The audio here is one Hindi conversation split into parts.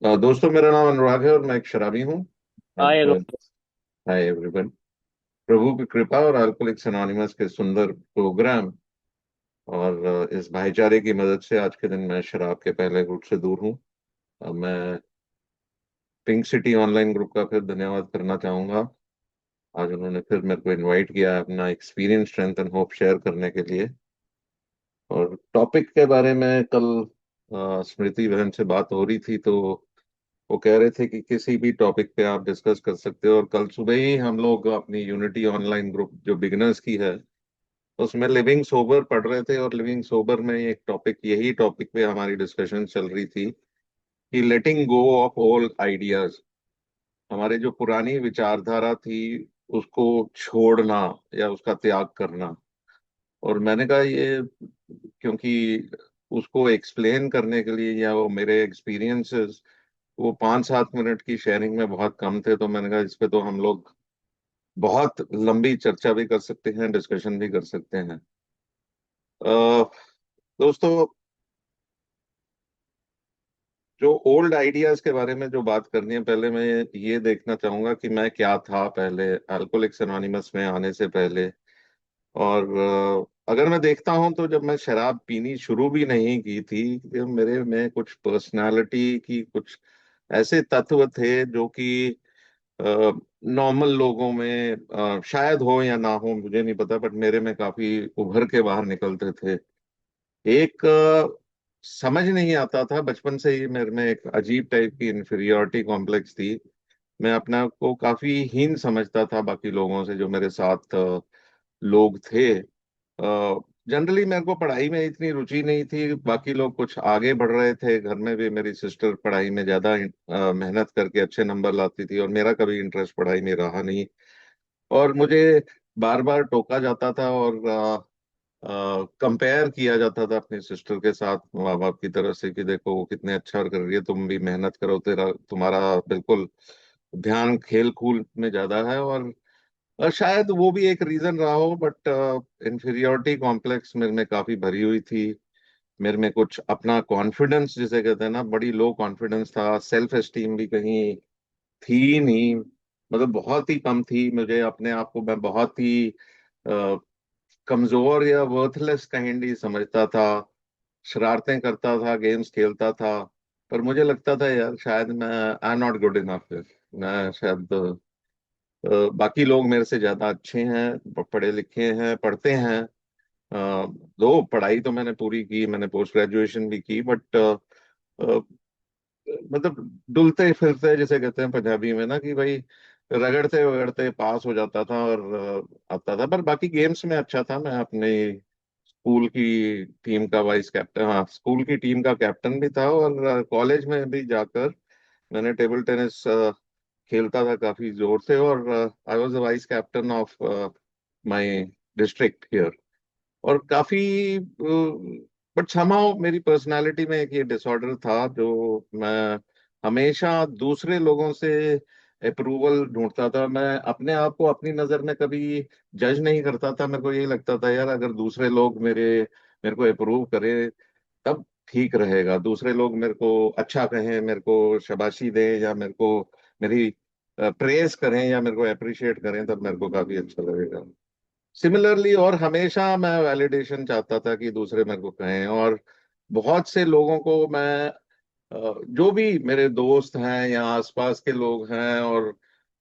दोस्तों, मेरा नाम अनुराग है और मैं एक शराबी हूँ। हाँ ये अब लोग। Hi everyone. प्रभु की कृपा और अल्कोहलिक्स एनोनिमस के सुंदर प्रोग्राम और इस भाईचारे की मदद से आज के दिन मैं शराब के पहले घूंट से दूर हूँ। मैं पिंक सिटी ऑनलाइन ग्रुप का फिर धन्यवाद करना चाहूंगा। आज उन्होंने फिर मेरे को इनवाइट किया अपना experience, strength and hope share करने के लिए। और टॉपिक के बारे में कल स्मृति बहन से बात हो रही थी, तो वो कह रहे थे कि किसी भी टॉपिक पे आप डिस्कस कर सकते हो। और कल सुबह ही हम लोग अपनी यूनिटी ऑनलाइन ग्रुप जो बिगिनर्स की है, उसमें लिविंग सोबर पढ़ रहे थे। और लिविंग सोबर में एक टॉपिक, यही टॉपिक पे हमारी डिस्कशन चल रही थी कि लेटिंग गो ऑफ ओल्ड आइडियाज, हमारे जो पुरानी विचारधारा थी उसको छोड़ना या उसका त्याग करना। और मैंने कहा ये, क्योंकि उसको एक्सप्लेन करने के लिए या वो मेरे एक्सपीरियंसेस वो 5-7 मिनट की शेयरिंग में बहुत कम थे, तो मैंने कहा इस पे तो हम लोग बहुत लंबी चर्चा भी कर सकते हैं, डिस्कशन भी कर सकते हैं। अ, दोस्तों, जो ओल्ड आइडियाज के बारे में जो बात करनी है, पहले मैं ये देखना चाहूंगा कि मैं क्या था पहले अल्कोहलिक्स एनोनिमस में आने से पहले। और अगर मैं देखता हूं तो जब मैं शराब पीनी शुरू भी नहीं की थी, कि मेरे में कुछ पर्सनालिटी की कुछ ऐसे तत्व थे जो कि नॉर्मल लोगों में शायद हो या ना हो, मुझे नहीं पता, बट मेरे में काफी उभर के बाहर निकलते थे। एक समझ नहीं आता था बचपन से ही, मेरे में एक अजीब टाइप की इंफीरियोरिटी कॉम्प्लेक्स थी। मैं अपने आप को काफी हीन समझता था बाकी लोगों से जो मेरे साथ लोग थे। जनरली मेरे को पढ़ाई में इतनी रुचि नहीं थी, बाकी लोग कुछ आगे बढ़ रहे थे। घर में भी मेरी सिस्टर पढ़ाई में ज्यादा मेहनत करके अच्छे नंबर लाती थी और मेरा कभी इंटरेस्ट पढ़ाई में रहा नहीं। और मुझे बार बार टोका जाता था और कंपेयर किया जाता था अपनी सिस्टर के साथ माँ बाप की तरफ से कि देखो वो कितने अच्छा कर रही है, तुम भी मेहनत करो, तेरा तुम्हारा बिल्कुल ध्यान खेल कूद में ज्यादा है। और शायद वो भी एक रीजन रहा हो, बट इंफीरियोरिटी कॉम्प्लेक्स मेरे में काफी भरी हुई थी। मेरे में कुछ अपना कॉन्फिडेंस जिसे कहते हैं ना, बड़ी लो कॉन्फिडेंस था। सेल्फ एस्टीम भी कहीं थी ही नहीं, मतलब बहुत ही कम थी। मुझे अपने आप को मैं बहुत ही कमजोर या वर्थलेस काइंड समझता था। शरारतें करता था, गेम्स खेलता था, पर मुझे लगता था यार शायद मैं I am not good enough. मैं शायद बाकी लोग मेरे से ज्यादा अच्छे हैं, पढ़े लिखे हैं, पढ़ते हैं। दो पढ़ाई तो मैंने पूरी की, मैंने पोस्ट ग्रेजुएशन भी की, बट मतलब डुलते फिरते जिसे कहते हैं पंजाबी में ना, कि भाई रगड़ते वगड़ते पास हो जाता था और आता था। पर बाकी गेम्स में अच्छा था। मैं अपने स्कूल की टीम का वाइस कैप्टन, हाँ स्कूल की टीम का कैप्टन भी था। और कॉलेज में भी जाकर मैंने टेबल टेनिस खेलता था काफी जोर से। और I was the vice captain of my district here. और काफी बट समहाउ मेरी पर्सनालिटी में एक ये डिसऑर्डर था, जो मैं हमेशा दूसरे लोगों से अप्रूवल ढूंढता था। मैं अपने आप को अपनी नजर में कभी जज नहीं करता था। मेरे को यही लगता था यार अगर दूसरे लोग मेरे मेरे को अप्रूव करें तब ठीक रहेगा। दूसरे लोग मेरे को अच्छा कहें, मेरे को शाबाशी दें, या मेरे को मेरी प्रेज करें, या मेरे को अप्रिशिएट करें, तब मेरे को काफी अच्छा लगेगा। सिमिलरली, और हमेशा मैं वैलिडेशन चाहता था कि दूसरे मेरे को कहें। और बहुत से लोगों को मैं जो भी मेरे दोस्त हैं या आसपास के लोग हैं, और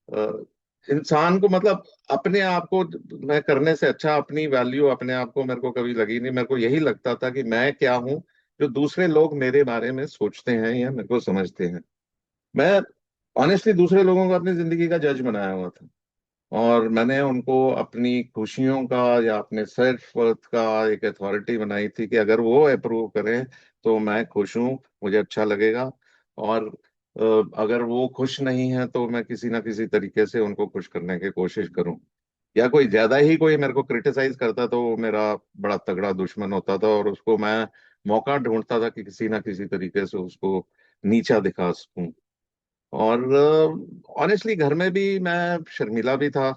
अ, इंसान को मतलब अपने आप को मैं करने से अच्छा अपनी वैल्यू अपने आप को मेरे को कभी लगी नहीं। मेरे को यही लगता था कि मैं क्या हूँ जो दूसरे लोग मेरे बारे में सोचते हैं या मेरे को समझते हैं। मैं ऑनेस्टली दूसरे लोगों को अपनी जिंदगी का जज बनाया हुआ था, और मैंने उनको अपनी खुशियों का या अपने सेल्फ वर्थ का एक अथॉरिटी बनाई थी कि अगर वो अप्रूव करें तो मैं खुश हूँ, मुझे अच्छा लगेगा। और अगर वो खुश नहीं है तो मैं किसी ना किसी तरीके से उनको खुश करने की कोशिश करूं। या कोई ज्यादा ही कोई मेरे को क्रिटिसाइज करता तो वो मेरा बड़ा तगड़ा दुश्मन होता था, और उसको मैं मौका ढूंढता था कि किसी ना किसी तरीके से उसको नीचा दिखा सकूं। और ऑनेस्टली घर में भी मैं शर्मीला भी था।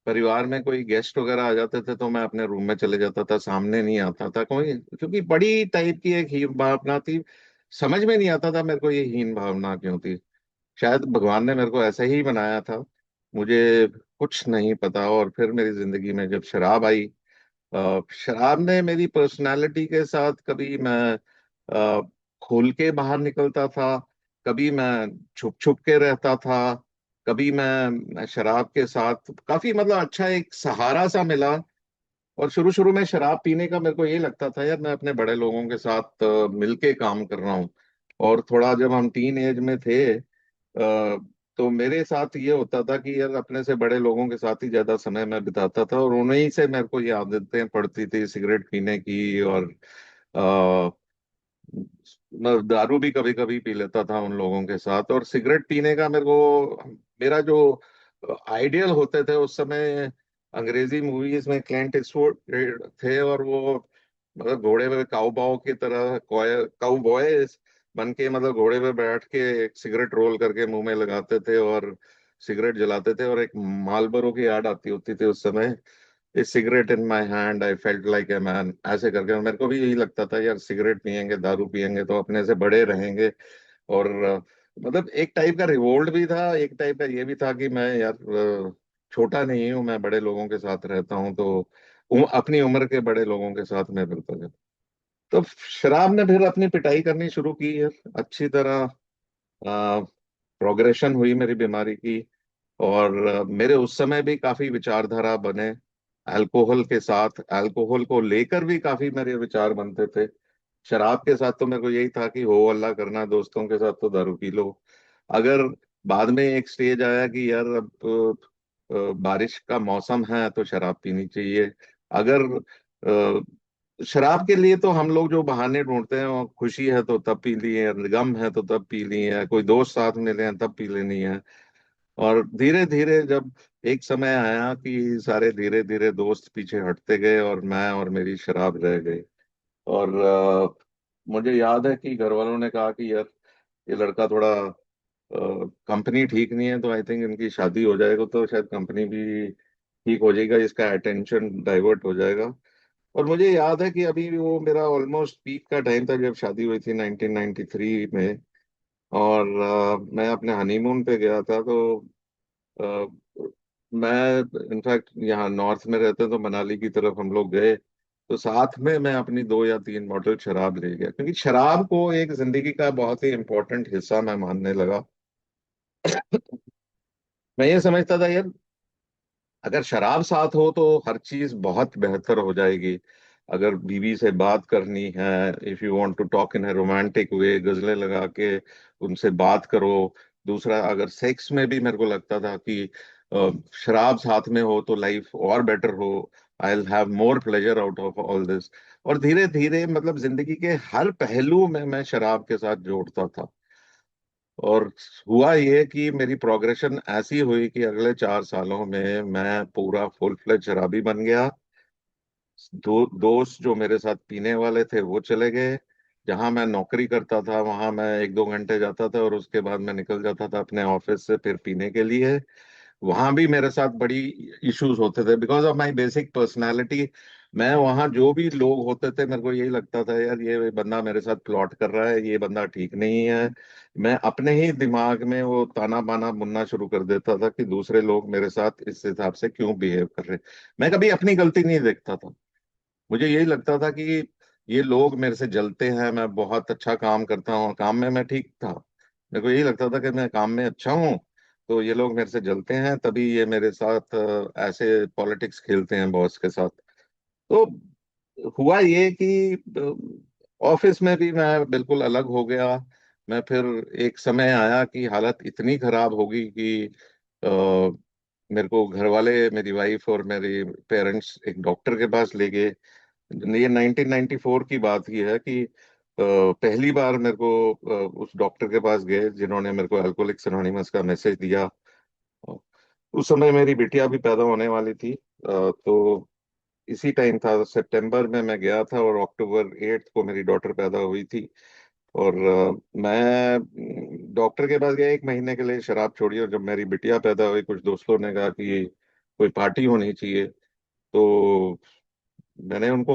परिवार में कोई गेस्ट वगैरह आ जाते थे तो मैं अपने रूम में चले जाता था, सामने नहीं आता था कोई, क्योंकि बड़ी टाइप की एक ही भावना थी। समझ में नहीं आता था मेरे को ये हीन भावना क्यों थी। शायद भगवान ने मेरे को ऐसे ही बनाया था, मुझे कुछ नहीं पता। और फिर मेरी जिंदगी में जब शराब आई, शराब ने मेरी पर्सनालिटी के साथ, कभी मैं अ, खोल के बाहर निकलता था, कभी मैं छुप छुप के रहता था, कभी मैं शराब के साथ काफी, मतलब अच्छा एक सहारा सा मिला। और शुरू शुरू में शराब पीने का मेरे को ये लगता था यार मैं अपने बड़े लोगों के साथ मिलके काम कर रहा हूँ। और थोड़ा जब हम टीन एज में थे, तो मेरे साथ ये होता था कि यार अपने से बड़े लोगों के साथ ही ज्यादा समय मैं बिताता था, और उन्हीं से मेरे को ये आदतें पड़ती थी सिगरेट पीने की। और मैं दारू भी कभी कभी पी लेता था उन लोगों के साथ। और सिगरेट पीने का मेरे को, मेरा जो आइडियल होते थे उस समय, अंग्रेजी मूवीज में क्लिंट ईस्टवुड थे, और वो मतलब घोड़े पे काउबॉय की तरह, काउबॉय बन के, मतलब घोड़े पे बैठ के एक सिगरेट रोल करके मुंह में लगाते थे और सिगरेट जलाते थे। और एक मालबोरो की ऐड आती होती थी उस समय, a cigarette in my hand I felt like a man, ऐसे करके। और मेरे को भी यही लगता था यार सिगरेट पियेंगे दारू पियेंगे तो अपने से बड़े रहेंगे। और मतलब एक टाइप का रिवोल्ट भी था, एक टाइप का ये भी था कि मैं यार छोटा नहीं हूँ, मैं बड़े लोगों के साथ रहता हूँ, तो अपनी उम्र के बड़े लोगों के साथ मैं बिल्कुल है। तो शराब ने फिर अपनी पिटाई करनी शुरू की यार, अच्छी तरह प्रोग्रेशन हुई मेरी बीमारी की। और मेरे उस समय भी काफी विचारधारा बने, अल्कोहल के साथ, अल्कोहल को लेकर भी काफी मेरे विचार बनते थे। शराब के साथ तो मेरे को यही था कि हो अल्लाह करना, दोस्तों के साथ तो दारू पी लो। अगर बाद में एक स्टेज आया कि यार अब बारिश का मौसम है तो शराब पीनी चाहिए। अगर शराब के लिए तो हम लोग जो बहाने ढूंढते हैं, वो खुशी है तो तब पी ली है, गम है तो तब पी ली है, कोई दोस्त साथ मिले हैं तब पी लेनी है। और धीरे धीरे जब एक समय आया कि सारे धीरे धीरे दोस्त पीछे हटते गए और मैं और मेरी शराब रह गई। और मुझे याद है कि घर वालों ने कहा कि यार ये लड़का थोड़ा कंपनी ठीक नहीं है, तो आई थिंक इनकी शादी हो जाएगा तो शायद कंपनी भी ठीक हो जाएगा, इसका अटेंशन डाइवर्ट हो जाएगा। और मुझे याद है कि अभी वो मेरा ऑलमोस्ट पीक का टाइम था जब शादी हुई थी 1993 में। और मैं अपने हनीमून पे गया था, तो अ, मैं इनफैक्ट यहाँ नॉर्थ में रहते हैं तो मनाली की तरफ हम लोग गए, तो साथ में मैं अपनी 2 या 3 बोतल शराब ले गया, क्योंकि शराब को एक जिंदगी का बहुत ही इंपॉर्टेंट हिस्सा मैं मानने लगा। मैं ये समझता था यार अगर शराब साथ हो तो हर चीज बहुत बेहतर हो जाएगी। अगर बीवी से बात करनी है, if you want to talk in a romantic way, गजलें लगा के उनसे बात करो। दूसरा, अगर सेक्स में भी मेरे को लगता था कि शराब साथ में हो तो लाइफ और बेटर हो, I will have more pleasure out of all this. और धीरे धीरे मतलब जिंदगी के हर पहलू में मैं शराब के साथ जोड़ता था। और हुआ ये कि मेरी प्रोग्रेशन ऐसी हुई कि अगले 4 सालों में मैं पूरा फुल फ्लेज शराबी बन गया। दोस्त जो मेरे साथ पीने वाले थे वो चले गए। जहां मैं नौकरी करता था वहां मैं 1-2 घंटे जाता था और उसके बाद मैं निकल जाता था अपने ऑफिस से फिर पीने के लिए। वहां भी मेरे साथ बड़ी इश्यूज होते थे because of my basic personality. मैं वहां जो भी लोग होते थे मेरे को यही लगता था यार ये बंदा मेरे साथ प्लॉट कर रहा है, ये बंदा ठीक नहीं है। मैं अपने ही दिमाग में वो ताना बाना बुनना शुरू कर देता था कि दूसरे लोग मेरे साथ इस हिसाब से क्यों बिहेव कर रहे हैं। मैं कभी अपनी गलती नहीं देखता था। मुझे यही लगता था कि ये लोग मेरे से जलते हैं, मैं बहुत अच्छा काम करता हूँ, काम में मैं ठीक था। मेरे को यही लगता था कि मैं काम में अच्छा हूँ, तो ये लोग मेरे से जलते हैं, तभी ये मेरे साथ ऐसे पॉलिटिक्स खेलते हैं बॉस के साथ। तो हुआ ये कि ऑफिस में भी मैं बिल्कुल अलग हो गया। मैं फिर एक समय आया कि हालत इतनी खराब हो गई कि मेरे को घर वाले, मेरी वाइफ और मेरे पेरेंट्स एक डॉक्टर के पास ले गए। ये 1994 की बात की है कि पहली बार मेरे को उस डॉक्टर के पास गए जिन्होंने मेरे को अल्कोहलिक्स एनोनिमस का मैसेज दिया। उस समय मेरी बिटिया भी पैदा होने वाली थी। तो इसी टाइम था, सितंबर में मैं गया था और अक्टूबर 8 को मेरी डॉटर पैदा हुई थी। और मैं डॉक्टर के पास गया 1 महीने के लिए शराब छोड़ी, और जब मेरी बिटिया पैदा हुई कुछ दोस्तों ने कहा कि कोई पार्टी होनी चाहिए, तो मैंने उनको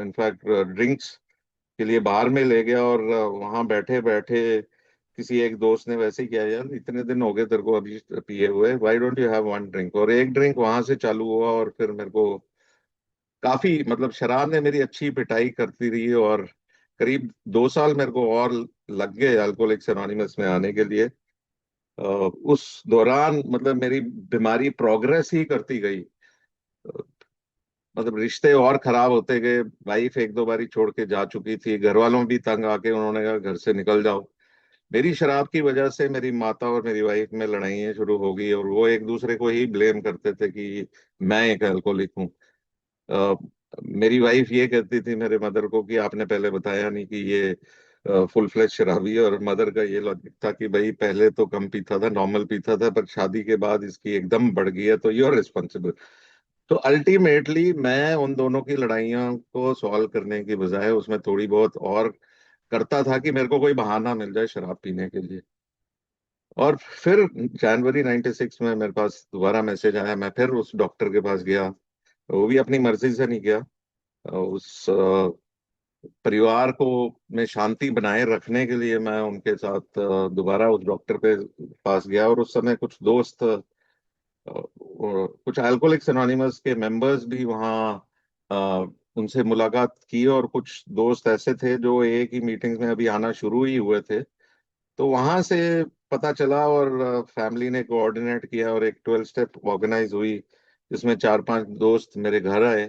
इनफैक्ट ड्रिंक्स के लिए बाहर में ले गया, और वहां बैठे बैठे किसी एक दोस्त ने वैसे ही किया, यार इतने दिन हो गए तेरे को अभी पिए हुए, why don't you have one drink, और एक ड्रिंक वहां से चालू हुआ, और फिर मेरे को काफी, मतलब शराब ने मेरी अच्छी पिटाई करती रही, और करीब 2 साल मेरे को और लग गए अल्कोहलिक्स एनोनिमस में आने के लिए। उस दौरान मतलब मेरी बीमारी प्रोग्रेस ही करती गई। मतलब रिश्ते और खराब होते गए, वाइफ एक दो बारी छोड़ के जा चुकी थी, घर वालों भी तंग आके उन्होंने कहा घर से निकल जाओ। मेरी शराब की वजह से मेरी माता और मेरी वाइफ में लड़ाइयाँ शुरू हो गई, और वो एक दूसरे को ही ब्लेम करते थे कि मैं एक अल्कोहलिक हूँ। अ, मेरी वाइफ ये कहती थी मेरे मदर को कि आपने पहले बताया नहीं कि ये फुल फ्लेज शराबी है, और मदर का ये लॉजिक था कि भाई पहले तो कम पीता था, नॉर्मल पीता था, पर शादी के बाद इसकी एकदम बढ़ गई है, तो यू आर रिस्पॉन्सिबल। तो अल्टीमेटली मैं उन दोनों की लड़ाइयों को सॉल्व करने की बजाय उसमें थोड़ी बहुत और करता था कि मेरे को कोई बहाना मिल जाए शराब पीने के लिए। और फिर जनवरी 96 में मेरे पास दोबारा मैसेज आया, मैं फिर उस डॉक्टर के पास गया। वो भी अपनी मर्जी से नहीं गया। उस परिवार को में शांति बनाए रखने के लिए मैं उनके साथ दोबारा उस डॉक्टर के पास गया, और उस समय कुछ दोस्त, कुछ अल्कोहलिक्स एनोनिमस के मेंबर्स भी वहाँ उनसे मुलाकात की, और कुछ दोस्त ऐसे थे जो एक ही मीटिंग में अभी आना शुरू ही हुए थे। तो वहां से पता चला, और फैमिली ने कोऑर्डिनेट किया, और एक 12 स्टेप ऑर्गेनाइज हुई, जिसमें 4-5 दोस्त मेरे घर आए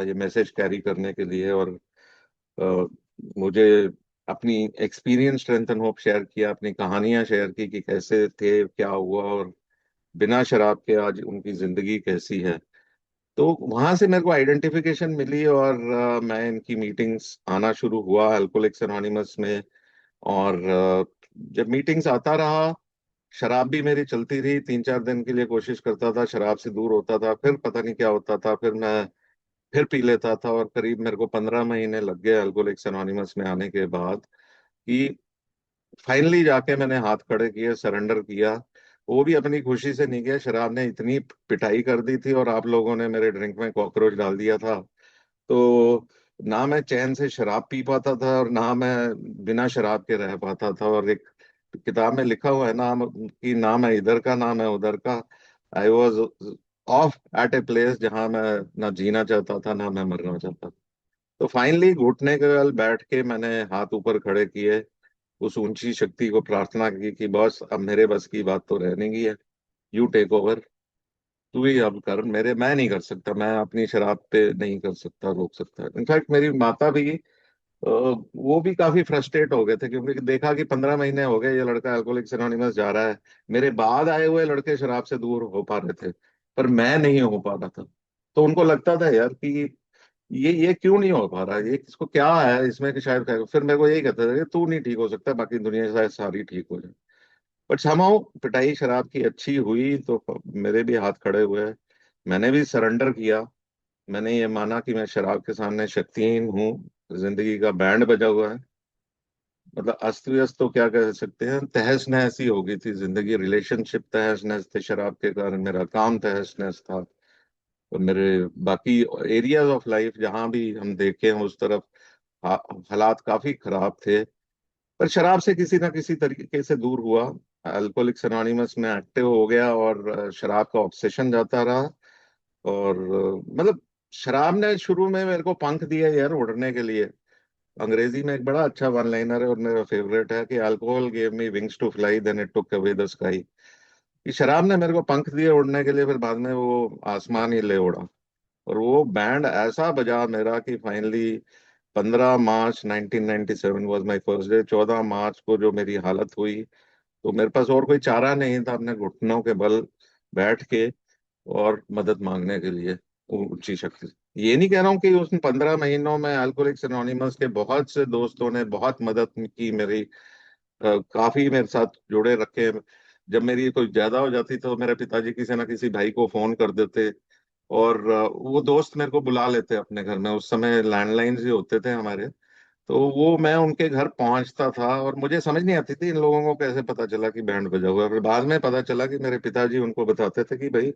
ये मैसेज कैरी करने के लिए, और अ, मुझे अपनी experience strength and hope share किया, अपनी कहानियां शेयर की कि कैसे थे, क्या हुआ, और बिना शराब के आज उनकी जिंदगी कैसी है। तो वहां से मेरे को आइडेंटिफिकेशन मिली, और मैं इनकी मीटिंग्स आना शुरू हुआ अल्कोहलिक्स एनोनिमस में। और जब मीटिंग्स आता रहा, शराब भी मेरी चलती रही, 3-4 दिन के लिए कोशिश करता था शराब से दूर होता था, फिर पता नहीं क्या होता था, फिर मैं फिर पी लेता था, और करीब मेरे को 15 महीने लग गए अल्कोहलिक्स एनोनिमस में आने के बाद कि फाइनली जाके मैंने हाथ खड़े किए, सरेंडर किया। वो भी अपनी खुशी से नहीं किया, शराब ने इतनी पिटाई कर दी थी, और आप लोगों ने मेरे ड्रिंक में कॉकरोच डाल दिया था। तो ना मैं चैन से शराब पी पाता था, और ना मैं बिना शराब के रह पाता था। और एक किताब में लिखा हुआ है ना कि ना मैं इधर का ना मैं उधर का, I was off at a place जहां मैं ना जीना चाहता था ना मैं मरना चाहता था। तो फाइनली घुटने के बल बैठ के मैंने हाथ ऊपर खड़े किए, उस ऊंची शक्ति को प्रार्थना की कि बस अब मेरे बस की बात तो रहने की है, यू टेक ओवर, तू ही अब कर, मेरे मैं नहीं कर सकता, मैं अपनी शराब पे नहीं कर सकता, रोक सकता। इनफैक्ट मेरी माता भी वो भी काफी फ्रस्ट्रेट हो गए थे, क्योंकि देखा कि 15 महीने हो गए ये लड़का अल्कोहलिक्स एनोनिमस जा रहा है, मेरे बाद आए हुए लड़के शराब से दूर हो पा रहे थे, पर मैं नहीं हो पा रहा था। तो उनको लगता था यार कि ये क्यों नहीं हो पा रहा, ये किसको क्या है इसमें कि शायद फिर मेरे को यही कहता था कि तू नहीं ठीक हो सकता, बाकी दुनिया शायद सारी ठीक हो जाए। बट समहाउ पिटाई शराब की अच्छी हुई, तो मेरे भी हाथ खड़े हुए, मैंने भी सरेंडर किया। मैंने ये माना कि मैं शराब के सामने शक्तिहीन हूँ, जिंदगी का बैंड बजा हुआ है, मतलब अस्त व्यस्त तो क्या कह सकते हैं, तहस नहस ही हो गई थी जिंदगी, रिलेशनशिप तहस नहस थे शराब के कारण, मेरा काम तहस नहस था, और मेरे बाकी एरियाज ऑफ लाइफ जहां भी हम देखे हैं उस तरफ हालात काफी खराब थे। पर शराब से किसी ना किसी तरीके से दूर हुआ, अल्कोहलिक्स एनोनिमस में एक्टिव हो गया, और शराब का ऑब्सेशन जाता रहा। और मतलब शराब ने शुरू में मेरे को पंख दिया यार उड़ने के लिए। अंग्रेजी में एक बड़ा अच्छा वन लाइनर है और मेरा फेवरेट है कि alcohol gave me wings to fly then it took away the sky. कि शराब ने मेरे को पंख दिए उड़ने के लिए, फिर बाद में वो आसमान ही ले उड़ा। और वो बैंड ऐसा बजा मेरा कि finally 15 March 1997 was my first day. 14 मार्च को जो मेरी हालत हुई, तो मेरे पास और कोई चारा नहीं था अपने घुटनों के बल बैठ के और मदद मांगने के लिए ऊंची शक्ति से। ये नहीं कह रहा हूँ कि उस 15 महीनों में अल्कोहलिक्स एनोनिमस के बहुत से दोस्तों ने बहुत मदद की मेरी, काफी मेरे साथ जुड़े रखे। जब मेरी कोई ज्यादा हो जाती तो मेरे पिताजी किसी ना किसी भाई को फोन कर देते, और वो दोस्त मेरे को बुला लेते अपने घर में, उस समय लैंडलाइंस ही होते थे हमारे। तो वो मैं उनके घर पहुंचता था, और मुझे समझ नहीं आती थी इन लोगों को कैसे पता चला कि बैंड बजा हुआ है। फिर बाद में पता चला कि मेरे पिताजी उनको बताते थे कि भाई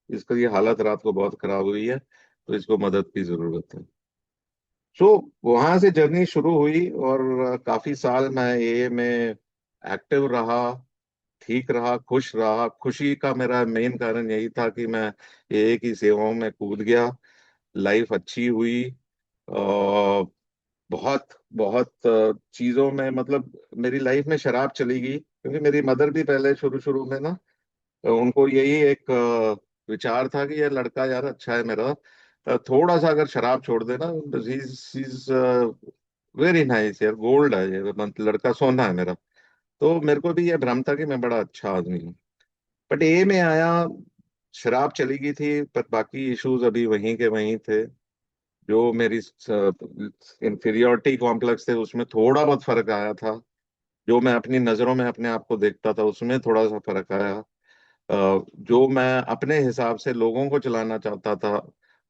इसका ये हालत रात को बहुत खराब हुई है, तो इसको मदद की जरूरत है। सो वहां से जर्नी शुरू हुई, और काफी साल मैं ये में एक्टिव रहा, ठीक रहा, खुश रहा। खुशी का मेरा मेन कारण यही था कि मैं ये की सेवाओं में कूद गया। लाइफ अच्छी हुई। बहुत बहुत चीजों में, मतलब मेरी लाइफ में शराब चली गई, क्योंकि मेरी मदर भी पहले शुरू शुरू में ना, उनको यही एक विचार था कि ये लड़का यार अच्छा है मेरा, थोड़ा सा अगर शराब छोड़ देना, इज वेरी नाइस यार, गोल्ड है ये, मतलब लड़का सोना है मेरा। तो मेरे को भी ये भ्रम था कि मैं बड़ा अच्छा आदमी हूँ। बट ए में आया, शराब चली गई थी, पर बाकी इश्यूज अभी वहीं के वहीं थे। जो मेरी इंफीरियोरिटी कॉम्प्लेक्स थे, उसमें थोड़ा बहुत फर्क आया था। जो मैं अपनी नजरों में अपने आप को देखता था, उसमें थोड़ा सा फर्क आया। जो मैं अपने हिसाब से लोगों को चलाना चाहता था,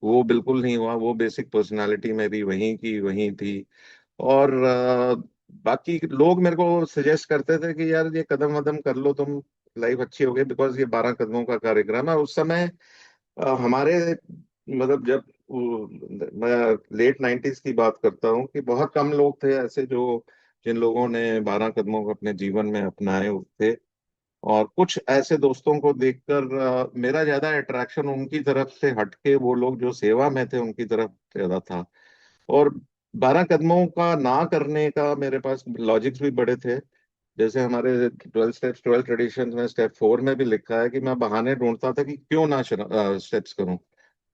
वो बिल्कुल नहीं हुआ। वो बेसिक पर्सनालिटी मेरी वहीं की वहीं थी। और बाकी लोग मेरे को सजेस्ट करते थे कि यार ये कदम वदम कर लो तुम, लाइफ अच्छी हो गई, बिकॉज ये 12 कदमों का कार्यक्रम है। उस समय हमारे, मतलब जब मैं लेट 90s की बात करता हूँ, कि बहुत कम लोग थे ऐसे जो, जिन लोगों ने 12 कदमों को अपने जीवन में अपनाए थे। और कुछ ऐसे दोस्तों को देखकर मेरा ज्यादा अट्रैक्शन उनकी तरफ से हटके, वो लोग जो सेवा में थे उनकी तरफ ज्यादा था। और 12 कदमों का ना करने का मेरे पास लॉजिक्स भी बड़े थे। जैसे हमारे 12 स्टेप्स 12 ट्रेडिशंस में स्टेप 4 में भी लिखा है कि मैं बहाने ढूंढता था कि क्यों ना स्टेप्स करूं।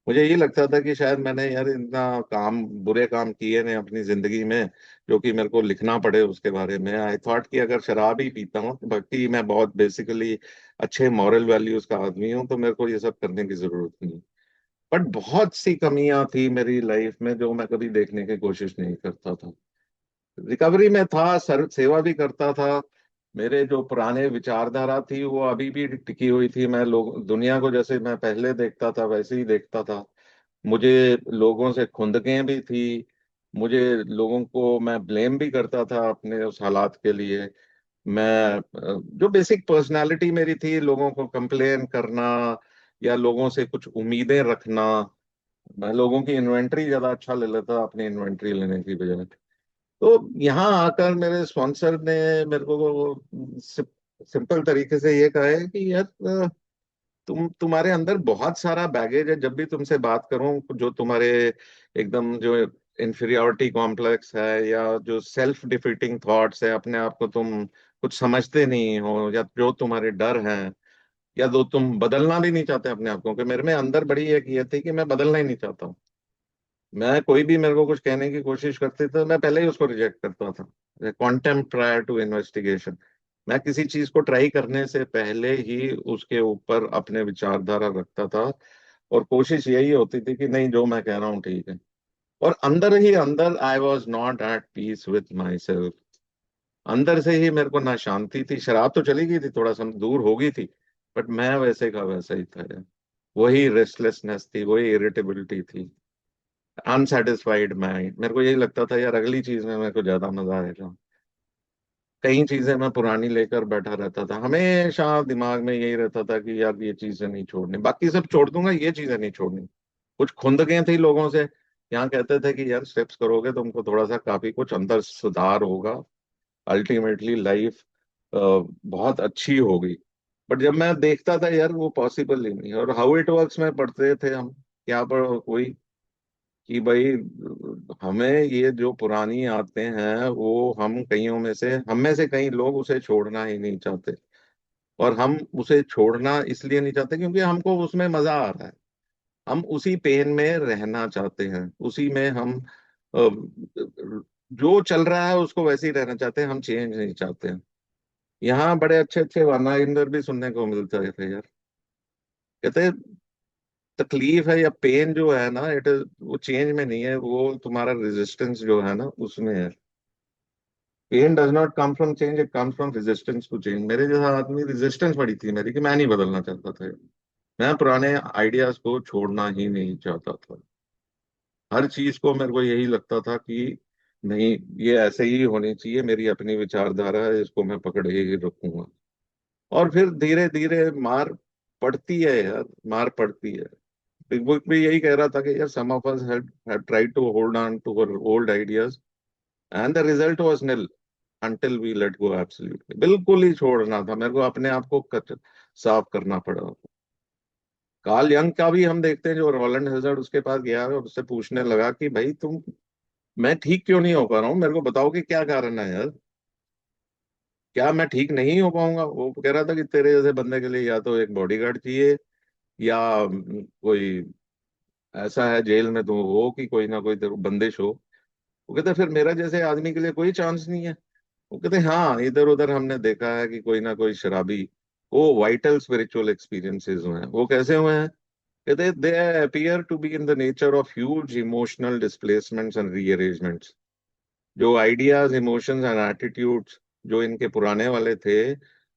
मुझे ये लगता था कि शायद मैंने यार इतना काम, बुरे काम किए ने अपनी जिंदगी में, जो कि मेरे को लिखना पड़े उसके बारे में। आई थॉट कि अगर शराब ही पीता हूँ, तो बाकी मैं बहुत बेसिकली अच्छे मॉरल वैल्यूज का आदमी हूँ, तो मेरे को ये सब करने की जरूरत नहीं। बट बहुत सी कमियां थी मेरी लाइफ में जो मैं कभी देखने की कोशिश नहीं करता था। रिकवरी में था, सर सेवा भी करता था। मेरे जो पुराने विचारधारा थी वो अभी भी टिकी हुई थी। मैं लोग दुनिया को जैसे मैं पहले देखता था वैसे ही देखता था। मुझे लोगों से खुंदकें भी थी। मुझे लोगों को मैं ब्लेम भी करता था अपने उस हालात के लिए। मैं जो बेसिक पर्सनालिटी मेरी थी, लोगों को कंप्लेन करना या लोगों से कुछ उम्मीदें रखना। मैं लोगों की इन्वेंट्री ज्यादा अच्छा ले लेता अपनी इन्वेंट्री लेने की बजाय। तो यहाँ आकर मेरे स्पॉन्सर ने मेरे को सिंपल तरीके से ये कहा है कि यार तुम्हारे अंदर बहुत सारा बैगेज है। जब भी तुमसे बात करूं, जो तुम्हारे एकदम जो इंफीरियोरिटी कॉम्प्लेक्स है, या जो सेल्फ डिफीटिंग थॉट्स है, अपने आप को तुम कुछ समझते नहीं हो, या जो तुम्हारे डर हैं, या जो तुम बदलना भी नहीं चाहते अपने आप को, कि मेरे में अंदर बड़ी एक ये थी कि मैं बदलना ही नहीं चाहता हूँ। मैं कोई भी मेरे को कुछ कहने की कोशिश करते थे, मैं पहले ही उसको रिजेक्ट करता था। Contempt prior to investigation. मैं किसी चीज को ट्राई करने से पहले ही उसके ऊपर अपने विचारधारा रखता था, और कोशिश यही होती थी कि नहीं, जो मैं कह रहा हूँ ठीक है। और अंदर ही अंदर I was not at peace with my self. अंदर से ही मेरे को ना शांति थी। शराब तो चली गई थी, थोड़ा सा दूर हो गई थी, बट मैं वैसे का वैसा ही था यार। वही रेस्टलेसनेस थी, वही इरिटेबिलिटी थी, अनसेटिस्फाइड माइंड। मेरे को यही लगता था यार अगली चीज में मेरे को ज्यादा मजा आएगा। कई चीजें मैं पुरानी लेकर बैठा रहता था, हमेशा दिमाग में यही रहता था कि यार ये चीजें नहीं छोड़नी, बाकी सब छोड़ दूंगा, ये चीजें नहीं छोड़नी। कुछ खुंदकें थी लोगों से, यहाँ कहते थे कि यार स्टेप्स करोगे तुमको थोड़ा सा काफी कुछ अंदर सुधार होगा, अल्टीमेटली लाइफ बहुत अच्छी होगी। बट जब मैं देखता था यार वो पॉसिबल ही नहीं। और हाउ इट वर्क्स में पढ़ते थे हम, क्या पर कोई, कि भाई हमें ये जो पुरानी आदतें हैं, वो हम कईयों में से, हम में से कई लोग उसे छोड़ना ही नहीं चाहते। और हम उसे छोड़ना इसलिए नहीं चाहते क्योंकि हमको उसमें मजा आ रहा है। हम उसी पेन में रहना चाहते हैं, उसी में हम जो चल रहा है उसको वैसे ही रहना चाहते हैं, हम चेंज नहीं चाहते हैं। यहाँ बड़े अच्छे अच्छे वर्नाइंदर भी सुनने को मिलता है यार। कहते हैं तकलीफ है या पेन जो है ना, इट इज, वो चेंज में नहीं है, वो तुम्हारा रेजिस्टेंस जो है ना उसमें है। Pain does not come from change, it comes from resistance to change. मेरे जैसा आदमी, रेजिस्टेंस बड़ी थी मेरी कि मैं नहीं बदलना चाहता था। मैं पुराने आइडियाज को छोड़ना ही नहीं चाहता था। हर चीज को मेरे को यही लगता था कि नहीं, ये ऐसे ही होनी चाहिए, मेरी अपनी विचारधारा है, इसको मैं पकड़े ही रखूंगा। और फिर धीरे धीरे मार पड़ती है यार, मार पड़ती है। बिग बुक भी यही कह रहा था कि यार some of us have tried to hold on to our old ideas and the result was nil until we let go absolutely. बिल्कुल ही छोड़ना था मेरे को, अपने आप को साफ करना पड़ा। कार्ल यंग का भी हम देखते हैं, जो रोलैंड हैजर्ड उसके पास गया और उससे पूछने लगा कि भाई तुम, मैं ठीक क्यों नहीं हो पा रहा हूँ, मेरे को बताओ कि क्या कारण है यार, क्या मैं ठीक नहीं हो पाऊंगा। वो कह रहा था कि तेरे जैसे बंदे के लिए या तो एक बॉडीगार्ड चाहिए, या कोई ऐसा है जेल में तुम हो कि कोई ना कोई तेरे को बंदिश हो। वो कहते फिर मेरा जैसे आदमी के लिए कोई चांस नहीं है। वो कहते हाँ, इधर उधर हमने देखा है कि कोई ना कोई शराबी, वो वाइटल स्पिरिचुअल एक्सपीरियंसेस हुए हैं। वो कैसे हुए हैं? कहते they appear to be in the nature of huge emotional displacements and rearrangements. जो आइडियाज, इमोशंस एंड एटीट्यूड्स जो इनके पुराने वाले थे,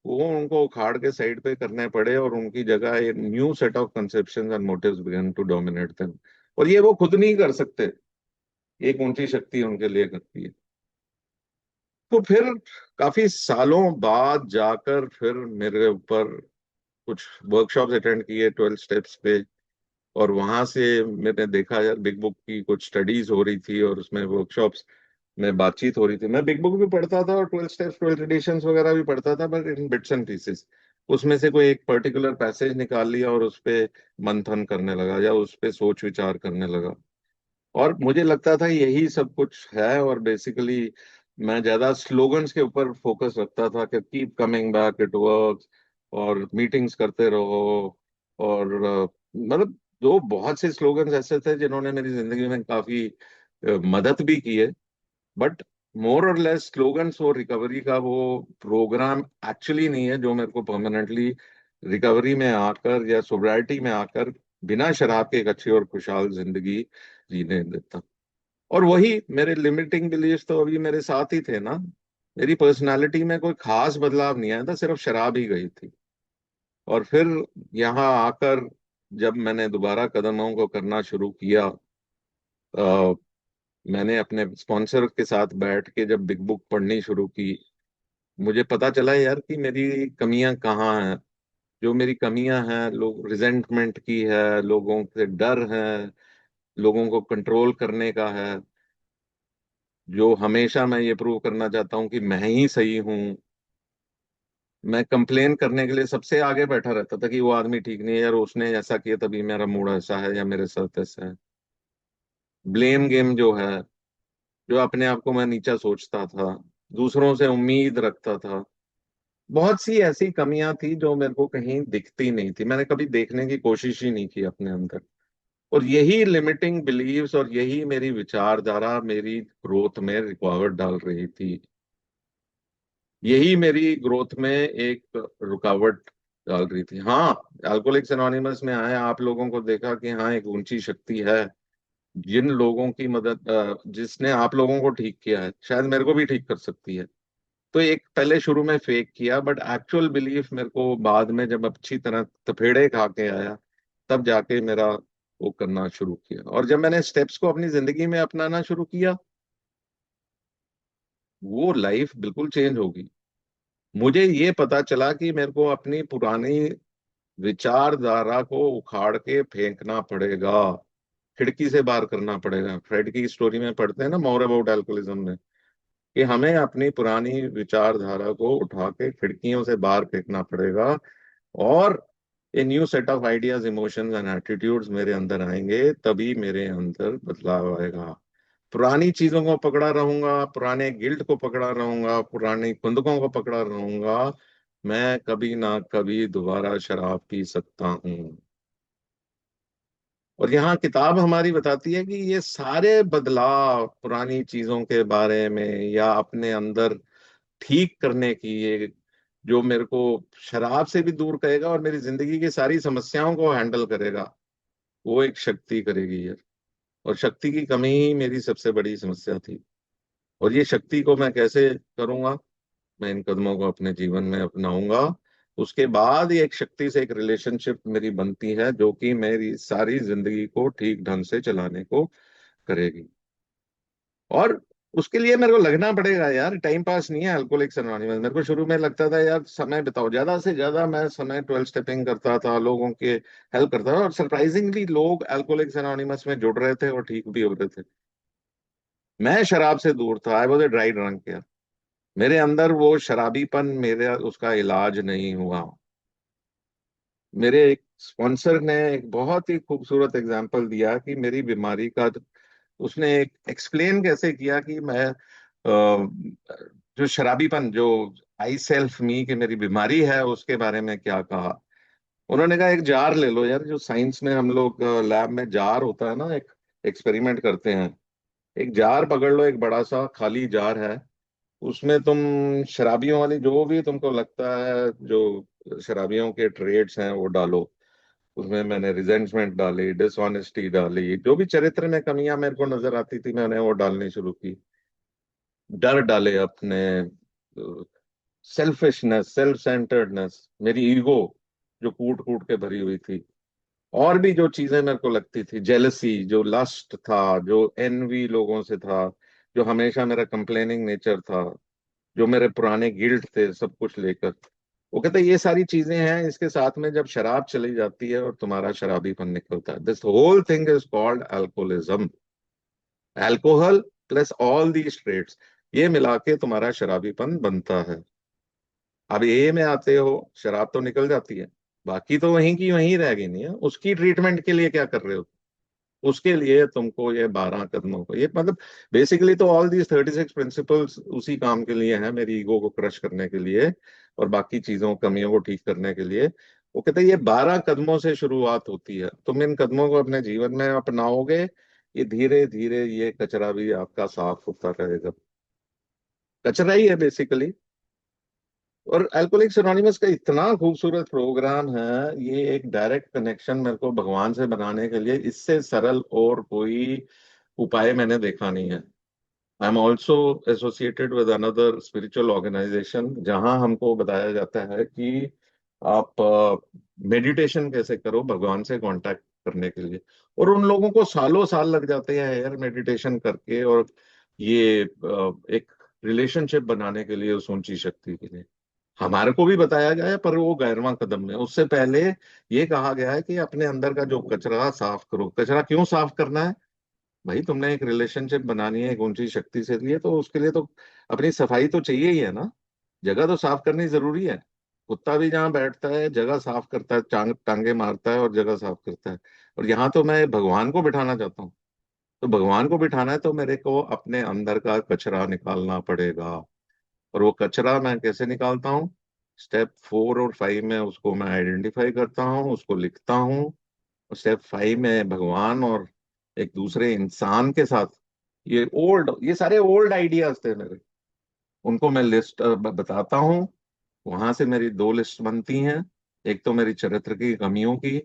वो उनको उखाड़ के साइड पे करने पड़े, और उनकी जगह एक new set of conceptions and motives began to dominate them. और ये वो खुद नहीं कर सकते, एक ऊंची शक्ति उनके लिए करती है। तो फिर काफी सालों बाद जाकर फिर मेरे ऊपर कुछ वर्कशॉप्स अटेंड किए 12 स्टेप्स पे, और वहां से मैंने देखा यार बिग बुक की कुछ स्टडीज हो रही थी, और उसमें वर्कशॉप्स में बातचीत हो रही थी। मैं बिग बुक भी पढ़ता था और 12 स्टेप्स 12 एडिशंस वगैरह भी पढ़ता था, but in bits and pieces. उसमें से कोई एक पर्टिकुलर पैसेज निकाल लिया और उस पे मंथन करने लगा, या उस पे सोच विचार करने लगा। और मुझे लगता था यही सब कुछ है, और बेसिकली मैं ज्यादा स्लोगन्स के ऊपर फोकस रखता था कि keep coming back, it works, और मीटिंग्स करते रहो। और मतलब दो बहुत से स्लोगन्स ऐसे थे जिन्होंने मेरी जिंदगी में काफी मदद भी की है। बट मोर और लेस स्लोगन्स और रिकवरी का वो प्रोग्राम एक्चुअली नहीं है जो मेरे को परमानेंटली रिकवरी में आकर या सोब्राइटी में आकर बिना शराब के एक अच्छी और खुशहाल जिंदगी जीने देता। और वही मेरे लिमिटिंग बिलीफ तो अभी मेरे साथ ही थे ना। मेरी पर्सनालिटी में कोई खास बदलाव नहीं आया था, सिर्फ शराब ही गई थी। और फिर यहाँ आकर जब मैंने दोबारा कदमों को करना शुरू किया, मैंने अपने स्पॉन्सर के साथ बैठ के जब बिग बुक पढ़नी शुरू की, मुझे पता चला यार कि मेरी कमियां कहाँ हैं। जो मेरी कमियां हैं, लोग रिजेंटमेंट की है, लोगों से डर है, लोगों को कंट्रोल करने का है, जो हमेशा मैं ये प्रूव करना चाहता हूँ कि मैं ही सही हूँ। मैं कंप्लेन करने के लिए सबसे आगे बैठा रहता था कि वो आदमी ठीक नहीं है यार, उसने ऐसा किया तभी मेरा मूड ऐसा है, या मेरे साथ ऐसा है। ब्लेम गेम जो है, जो अपने आप को मैं नीचा सोचता था, दूसरों से उम्मीद रखता था। बहुत सी ऐसी कमियां थी जो मेरे को कहीं दिखती नहीं थी, मैंने कभी देखने की कोशिश ही नहीं की अपने अंदर। और यही लिमिटिंग बिलीव्स और यही मेरी विचारधारा मेरी ग्रोथ में रुकावट डाल रही थी। यही मेरी ग्रोथ में एक रुकावट डाल रही थी। हाँ, अल्कोहलिक्स एनोनिमस में आए आप लोगों को देखा कि हाँ एक ऊंची शक्ति है, जिन लोगों की मदद जिसने आप लोगों को ठीक किया है, शायद मेरे को भी ठीक कर सकती है। तो एक पहले शुरू में फेक किया, बट एक्चुअल बिलीफ मेरे को बाद में जब अच्छी तरह तपेड़े खा के आया, तब जाके मेरा वो करना शुरू किया। और जब मैंने स्टेप्स को अपनी जिंदगी में अपनाना शुरू किया, वो लाइफ बिल्कुल चेंज होगी। मुझे ये पता चला कि मेरे को अपनी पुरानी विचारधारा को उखाड़ के फेंकना पड़ेगा, खिड़की से बाहर करना पड़ेगा। फ्रेड की स्टोरी में पढ़ते हैं ना, मोर अबाउट अल्कोहलिज्म में, कि हमें अपनी पुरानी विचारधारा को उठा के खिड़कियों से बाहर फेंकना पड़ेगा, और a new set of ideas, emotions and attitudes मेरे अंदर आएंगे, तभी मेरे अंदर बदलाव आएगा। पुरानी चीजों को पकड़ा रहूंगा, पुराने गिल्ट को पकड़ा रहूंगा, पुरानी बंधकों को पकड़ा रहूंगा, मैं कभी ना कभी दोबारा शराब पी सकता हूँ। और यहाँ किताब हमारी बताती है कि ये सारे बदलाव पुरानी चीजों के बारे में या अपने अंदर ठीक करने की, ये जो मेरे को शराब से भी दूर करेगा और मेरी जिंदगी की सारी समस्याओं को हैंडल करेगा, वो एक शक्ति करेगी यार। और शक्ति की कमी ही मेरी सबसे बड़ी समस्या थी। और ये शक्ति को मैं कैसे करूंगा? मैं इन कदमों को अपने जीवन में अपनाऊंगा। उसके बाद ये एक शक्ति से एक रिलेशनशिप मेरी बनती है, जो कि मेरी सारी जिंदगी को ठीक ढंग से चलाने को करेगी। और उसके लिए मेरे को लगना पड़ेगा यार, टाइम पास नहीं है अल्कोहलिक्स एनोनिमस। मेरे को शुरू में लगता था यार समय बिताओ, ज्यादा से ज्यादा मैं समय 12 स्टेपिंग करता था, लोगों के हेल्प करता था, और सरप्राइजिंगली लोग अल्कोहलिक्स एनोनिमस में जुड़ रहे थे और ठीक भी हो रहे थे। मैं शराब से दूर था, I was a dry drunk यार। मेरे अंदर वो शराबीपन, मेरे उसका इलाज नहीं हुआ। मेरे एक स्पॉन्सर ने एक बहुत ही खूबसूरत एग्जाम्पल दिया कि मेरी बीमारी का, उसने एक एक्सप्लेन कैसे किया कि मैं जो शराबीपन, जो आई सेल्फ मी की मेरी बीमारी है, उसके बारे में क्या कहा। उन्होंने कहा एक जार ले लो यार, जो साइंस में हम लोग लैब में जार होता है ना, एक एक्सपेरिमेंट करते हैं। एक जार पकड़ लो, एक बड़ा सा खाली जार है, उसमें तुम शराबियों वाली जो भी तुमको लगता है, जो शराबियों के ट्रेड्स हैं वो डालो। उसमें मैंने रिजेंटमेंट डाली, डिसऑनेस्टी डाली, जो भी चरित्र में कमियां मेरे को नजर आती थी मैंने वो डालनी शुरू की। डर डाले अपने, सेल्फिशनेस, सेल्फ सेंटर्डनेस, मेरी ईगो जो कूट कूट के भरी हुई थी, और भी जो चीजें मेरे को लगती थी, जेलसी, जो लस्ट था, जो एनवी लोगों से था, जो हमेशा मेरा कंप्लेनिंग नेचर था, जो मेरे पुराने गिल्ट थे सब कुछ लेकर। वो कहते ये सारी चीजें हैं, इसके साथ में जब शराब चली जाती है और तुम्हारा शराबीपन निकलता है, this whole thing is called alcoholism. Alcohol plus all the traits, ये मिला के तुम्हारा शराबीपन बनता है। अब ए में आते हो, शराब तो निकल जाती है, बाकी तो वहीं की वहीं रह गई, नहीं है उसकी ट्रीटमेंट के लिए क्या कर रहे हो। उसके लिए तुमको ये 12 कदमों को, ये मतलब बेसिकली तो ऑल दीज 36 प्रिंसिपल्स उसी काम के लिए हैं, मेरी ईगो को क्रश करने के लिए और बाकी चीजों, कमियों को ठीक करने के लिए। वो कहते हैं ये 12 कदमों से शुरुआत होती है, तुम इन कदमों को अपने जीवन में अपनाओगे, ये धीरे धीरे ये कचरा भी आपका साफ होता रहेगा। कचरा ही है बेसिकली। और अल्कोहलिक्स एनोनिमस का इतना खूबसूरत प्रोग्राम है, ये एक डायरेक्ट कनेक्शन मेरे को भगवान से बनाने के लिए, इससे सरल और कोई उपाय मैंने देखा नहीं है। I am also associated with another spiritual organisation, जहां हमको बताया जाता है कि आप मेडिटेशन कैसे करो भगवान से कांटेक्ट करने के लिए। और उन लोगों को सालों साल लग जाते हैं यार मेडिटेशन करके, और ये एक रिलेशनशिप बनाने के लिए उस ऊंची शक्ति के लिए। हमारे को भी बताया गया है, पर वो 11वां कदम है, उससे पहले ये कहा गया है कि अपने अंदर का जो कचरा साफ करो। कचरा क्यों साफ करना है? भाई तुमने एक रिलेशनशिप बनानी है एक ऊंची शक्ति से लिए, तो उसके लिए तो अपनी सफाई तो चाहिए ही है ना। जगह तो साफ करनी जरूरी है। कुत्ता भी जहाँ बैठता है जगह साफ करता है, टांगे मारता है और जगह साफ करता है। और यहाँ तो मैं भगवान को बिठाना चाहता हूँ। तो भगवान को बिठाना है तो मेरे को अपने अंदर का कचरा निकालना पड़ेगा। और वो कचरा मैं कैसे निकालता हूँ? स्टेप 4 और 5 में उसको मैं आइडेंटिफाई करता हूँ, उसको लिखता हूँ। और स्टेप 5 में भगवान और एक दूसरे इंसान के साथ, ये सारे ओल्ड आइडियाज थे मेरे, उनको मैं लिस्ट बताता हूँ। वहां से मेरी दो लिस्ट बनती हैं, एक तो मेरी चरित्र की कमियों की,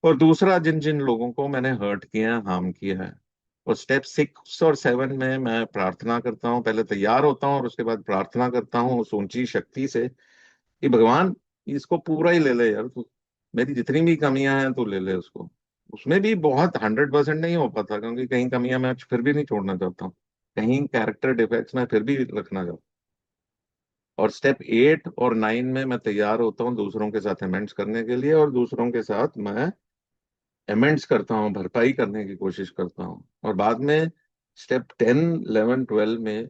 और दूसरा जिन जिन लोगों को मैंने हर्ट किया है, हार्म किया है। और स्टेप 6 और 7 में मैं प्रार्थना करता हूँ, पहले तैयार होता हूँ और उसके बाद प्रार्थना करता हूँ उस ऊंची शक्ति से कि भगवान इसको पूरा ही ले ले यार तू, मेरी जितनी भी कमियां हैं तू ले ले उसको। उसमें भी बहुत 100% नहीं हो पाता, क्योंकि कहीं कमियां मैं फिर भी नहीं छोड़ना चाहता हूँ, कहीं कैरेक्टर डिफेक्ट्स मैं फिर भी रखना चाहता हूँ। और स्टेप 8 और 9 में मैं तैयार होता हूँ दूसरों के साथ अमेंड्स करने के लिए, और दूसरों के साथ मैं अमेंड्स करता हूँ, भरपाई करने की कोशिश करता हूँ। और बाद में स्टेप 10, 11, 12 में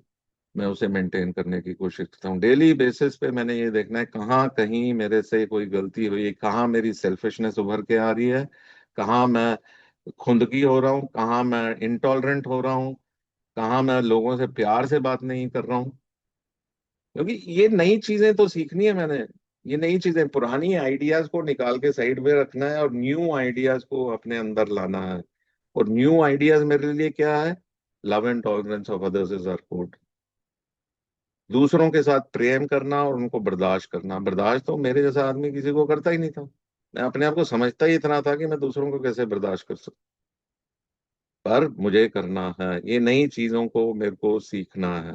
मैं उसे मेंटेन करने की कोशिश करता हूँ। डेली बेसिस पे मैंने ये देखना है कहाँ कहीं मेरे से कोई गलती हुई है, कहाँ मेरी सेल्फिशनेस उभर के आ रही है, कहाँ मैं खुंदकी हो रहा हूँ, कहाँ मैं इंटॉलरेंट हो रहा हूँ, कहाँ मैं लोगों से प्यार से बात नहीं कर रहा हूँ। क्योंकि ये नई चीजें तो सीखनी है मैंने। ये नई चीजें, पुरानी आइडियाज को निकाल के साइड में रखना है और न्यू आइडियाज को अपने अंदर लाना है। और न्यू आइडियाज मेरे लिए क्या है? Love and tolerance of others is our code. दूसरों के साथ प्रेम करना और उनको बर्दाश्त करना। बर्दाश्त तो मेरे जैसा आदमी किसी को करता ही नहीं था। मैं अपने आप को समझता ही इतना था कि मैं दूसरों को कैसे बर्दाश्त कर सकता। पर मुझे करना है, ये नई चीजों को मेरे को सीखना है,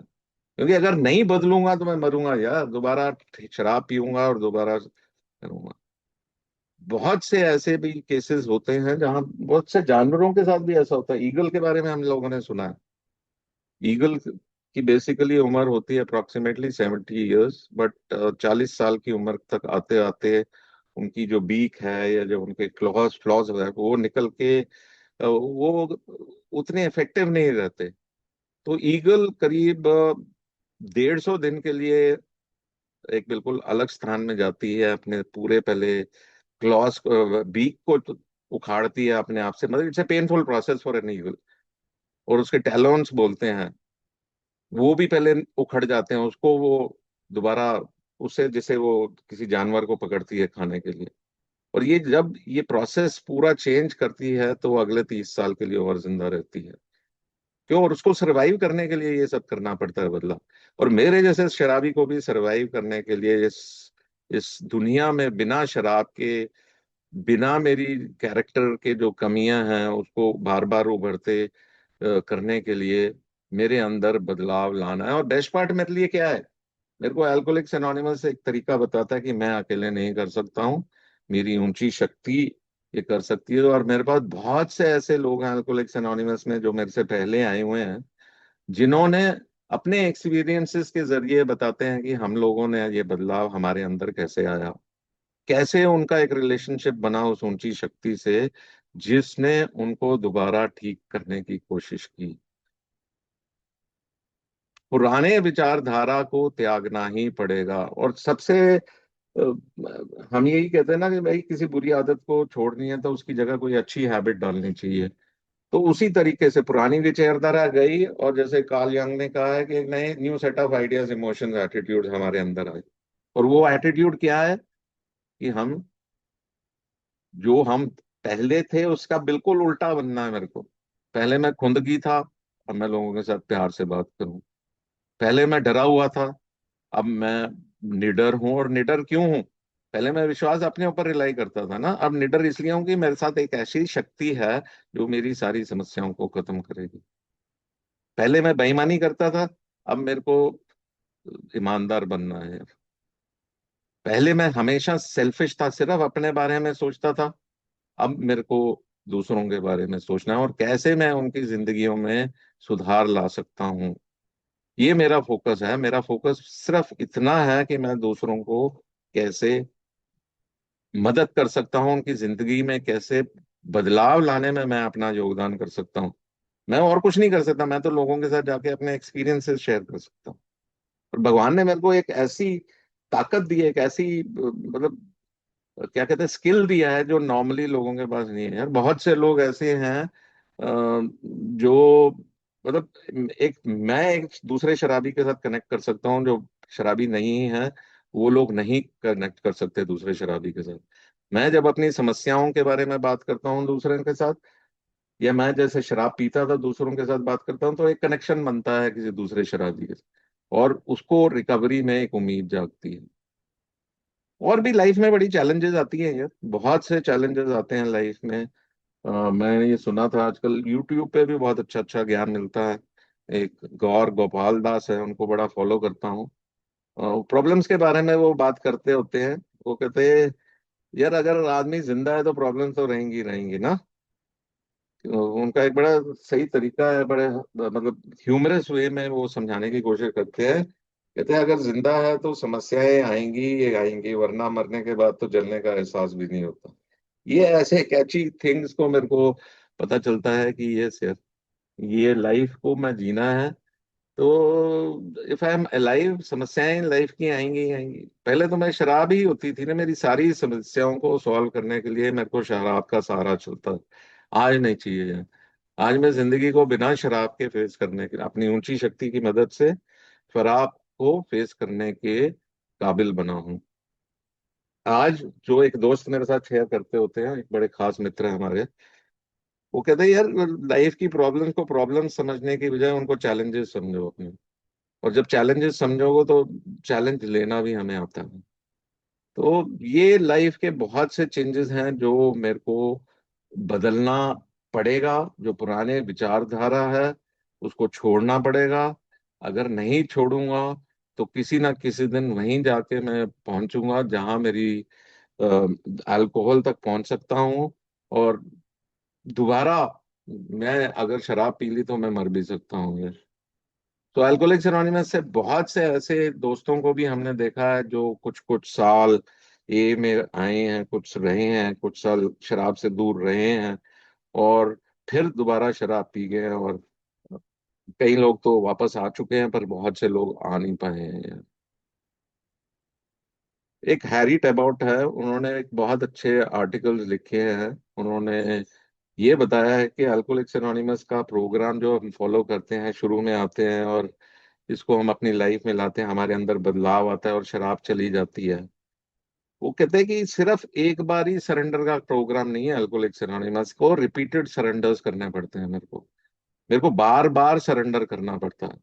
क्योंकि अगर नहीं बदलूंगा तो मैं मरूंगा यार, दोबारा शराब पीऊंगा और दोबारा करूंगा। बहुत से ऐसे भी केसेस होते हैं जहां बहुत से जानवरों के साथ भी ऐसा होता है। ईगल के बारे में हम लोगों ने सुना है। ईगल की बेसिकली उम्र होती है अप्रोक्सीमेटली 70 ईयर्स, बट 40 साल की उम्र तक आते आते उनकी जो बीक है या जो उनके क्लॉज फ्लॉज है वो निकल के वो उतने इफेक्टिव नहीं रहते। तो ईगल करीब 150 दिन के लिए एक बिल्कुल अलग स्थान में जाती है, अपने पूरे पहले क्लॉज बीक को तो उखाड़ती है अपने आप से, मतलब it's a painful process for an eagle. और उसके टैलोन्स बोलते हैं, वो भी पहले उखड़ जाते हैं उसको, वो दोबारा उसे जैसे वो किसी जानवर को पकड़ती है खाने के लिए। और ये जब ये प्रोसेस पूरा चेंज करती है तो वो अगले 30 साल के लिए और जिंदा रहती है। क्यों? और उसको सरवाइव करने के लिए ये सब करना पड़ता है बदला। और मेरे जैसे शराबी को भी सरवाइव करने के लिए इस दुनिया में बिना शराब के, बिना मेरी कैरेक्टर के जो कमियां हैं उसको बार बार उभरते करने के लिए मेरे अंदर बदलाव लाना है। और बेस्ट पार्ट मेरे लिए क्या है, मेरे को अल्कोहलिक्स एनोनिमस एक तरीका बताता है कि मैं अकेले नहीं कर सकता हूँ, मेरी ऊंची शक्ति ये कर सकती है। और मेरे पास बहुत से ऐसे लोग हैं अल्कोहलिक्स एनोनिमस में जो मेरे से पहले आए हुए हैं, जिन्होंने अपने एक्सपीरियंसेस के जरिए बताते हैं कि हम लोगों ने ये बदलाव हमारे अंदर कैसे आया, कैसे उनका एक रिलेशनशिप बना उस ऊंची शक्ति से जिसने उनको दोबारा ठीक करने की कोशिश की। पुराने विचारधारा को त्यागना ही पड़ेगा। और सबसे हम यही कहते हैं ना कि भाई किसी बुरी आदत को छोड़नी है तो उसकी जगह कोई अच्छी हैबिट डालनी चाहिए। तो उसी तरीके से पुरानी विचारधारा गई और जैसे कार्ल यंग ने कहा है कि एक नए new set of ideas, emotions, attitudes हमारे अंदर आए। और वो एटीट्यूड क्या है कि हम जो हम पहले थे उसका बिल्कुल उल्टा बनना है मेरे को। पहले मैं खुंदगी था, अब मैं लोगों के साथ प्यार से बात करूं। पहले मैं डरा हुआ था, अब मैं निडर हूं। और निडर क्यों हूं? पहले मैं विश्वास अपने ऊपर रिलाई करता था ना, अब निडर इसलिए हूं कि मेरे साथ एक ऐसी शक्ति है जो मेरी सारी समस्याओं को खत्म करेगी। पहले मैं बेईमानी करता था, अब मेरे को ईमानदार बनना है। पहले मैं हमेशा सेल्फिश था, सिर्फ अपने बारे में सोचता था, अब मेरे को दूसरों के बारे में सोचना है और कैसे मैं उनकी जिंदगियों में सुधार ला सकता हूँ। ये मेरा फोकस है। मेरा फोकस सिर्फ इतना है कि मैं दूसरों को कैसे मदद कर सकता हूँ, उनकी जिंदगी में कैसे बदलाव लाने में मैं अपना योगदान कर सकता हूँ। मैं और कुछ नहीं कर सकता, मैं तो लोगों के साथ जाके अपने एक्सपीरियंसेस शेयर कर सकता हूँ। और भगवान ने मेरे को एक ऐसी ताकत दी है, एक ऐसी मतलब क्या कहते हैं स्किल दिया है जो नॉर्मली लोगों के पास नहीं है यार। बहुत से लोग ऐसे हैं जो मतलब एक दूसरे शराबी के साथ कनेक्ट कर सकता हूँ जो शराबी नहीं है, वो लोग नहीं कनेक्ट कर सकते दूसरे शराबी के साथ। मैं जब अपनी समस्याओं के बारे में बात करता हूँ दूसरे के साथ, या मैं जैसे शराब पीता था दूसरों के साथ बात करता हूँ, तो एक कनेक्शन बनता है किसी दूसरे शराबी के साथ और उसको रिकवरी में एक उम्मीद जागती है। और भी लाइफ में बड़ी चैलेंजेस आती हैं यार, बहुत से चैलेंजेस आते हैं लाइफ में। मैंने ये सुना था आजकल यूट्यूब पे भी बहुत अच्छा अच्छा ज्ञान मिलता है। एक गौर गोपाल दास है, उनको बड़ा फॉलो करता हूँ। प्रॉब्लम्स के बारे में वो बात करते होते हैं। वो कहते हैं यार अगर आदमी जिंदा है तो प्रॉब्लम्स तो रहेंगी रहेंगी ना। उनका एक बड़ा सही तरीका है, बड़े मतलब ह्यूमरस वे में वो समझाने की कोशिश करते हैं। कहते हैं अगर जिंदा है तो समस्याएं आएंगी, ये आएंगी, वरना मरने के बाद तो जलने का एहसास भी नहीं होता। ये ऐसे कैची थिंग्स को मेरे को पता चलता है कि ये लाइफ को मैं जीना है। तो इफ आई एम अलाइव, समस्याएं लाइफ की आएंगी ही आएंगी। पहले तो मैं शराब ही होती थी ना मेरी सारी समस्याओं को सॉल्व करने के लिए, मेरे को शराब का सहारा चलता है। आज नहीं चाहिए। आज मैं जिंदगी को बिना शराब के फेस करने के, अपनी ऊंची शक्ति की मदद से शराब को फेस करने के काबिल बना हूं। आज जो एक दोस्त मेरे साथ शेयर करते होते हैं, एक बड़े खास मित्र हैं हमारे, वो कहते हैं यार लाइफ की प्रॉब्लम्स को प्रॉब्लम समझने की बजाय उनको चैलेंजेस समझो अपने। और जब चैलेंजेस समझोगे तो चैलेंज लेना भी हमें आता है। तो ये लाइफ के बहुत से चेंजेस हैं जो मेरे को बदलना पड़ेगा। जो पुराने विचारधारा है उसको छोड़ना पड़ेगा। अगर नहीं छोड़ूंगा तो किसी ना किसी दिन वहीं जाके मैं पहुंचूंगा जहां मेरी अल्कोहल तक पहुंच सकता हूँ। और दोबारा मैं अगर शराब पी ली तो मैं मर भी सकता हूँ यार। तो अल्कोहलिक्स एनोनिमस से बहुत से ऐसे दोस्तों को भी हमने देखा है जो कुछ कुछ साल ए में आए हैं, कुछ रहे हैं, कुछ साल शराब से दूर रहे हैं, और फिर दोबारा शराब पी गए हैं। और कई लोग तो वापस आ चुके हैं, पर बहुत से लोग आ नहीं पाए हैं। एक हैरी टेबॉट है, उन्होंने एक बहुत अच्छे आर्टिकल्स लिखे हैं। उन्होंने ये बताया है कि अल्कोहलिक्स एनोनिमस का प्रोग्राम जो हम फॉलो करते हैं, शुरू में आते हैं और इसको हम अपनी लाइफ में लाते हैं, हमारे अंदर बदलाव आता है और शराब चली जाती है। वो कहते हैं कि सिर्फ एक बार ही सरेंडर का प्रोग्राम नहीं है अल्कोहलिक्स एनोनिमस को, रिपीटेड सरेंडर्स करने पड़ते हैं मेरे को बार बार सरेंडर करना पड़ता है।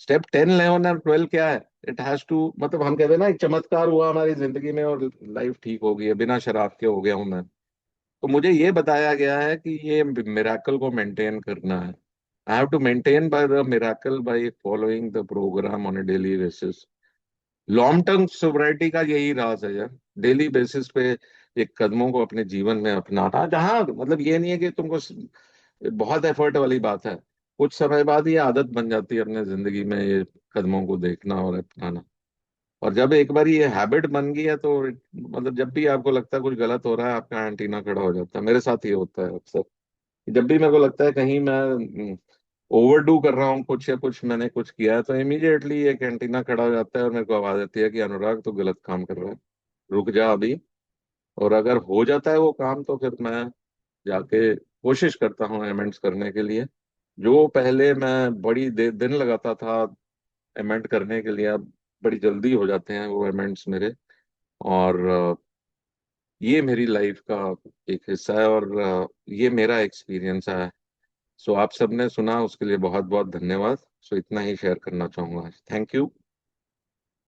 स्टेप 10, 11 और 12 क्या है? इट हैज टू, मतलब हम कहते हैं ना, एक चमत्कार हुआ हमारी जिंदगी में और लाइफ ठीक हो गई है, बिना शराब के हो गया हूं मैं। तो मुझे ये बताया गया है कि ये मिराकल को मेंटेन करना है। I have to maintain by the miracle by following the programme on a daily basis. Long term sobriety का यही राज है यार। डेली बेसिस पे एक कदमों को अपने जीवन में अपनाना, जहाँ मतलब ये नहीं है कि तुमको बहुत एफर्ट वाली बात है। कुछ समय बाद ये आदत बन जाती है अपने जिंदगी में, ये कदमों को देखना और अपनाना। और जब एक बार ये हैबिट बन गई है तो मतलब जब भी आपको लगता है कुछ गलत हो रहा है, आपका एंटीना खड़ा हो जाता है। मेरे साथ ये होता है अक्सर। जब भी मेरे को लगता है कहीं मैं ओवरडू कर रहा हूँ कुछ, या कुछ मैंने कुछ किया है, तो इमीडिएटली एक एंटीना खड़ा हो जाता है और मेरे को आवाज आती है कि अनुराग तो गलत काम कर रहा है, रुक जा अभी। और अगर हो जाता है वो काम, तो फिर मैं जाके कोशिश करता हूँ अमेंड्स करने के लिए। जो पहले मैं बड़ी दिन लगाता था अमेंड करने के लिए, अब बड़ी जल्दी हो जाते हैं वो अमेंड्स मेरे। और ये मेरी लाइफ का एक हिस्सा है, और ये मेरा एक्सपीरियंस है। सो आप सबने सुना उसके लिए बहुत बहुत धन्यवाद। सो इतना ही शेयर करना चाहूंगा आज। Thank you.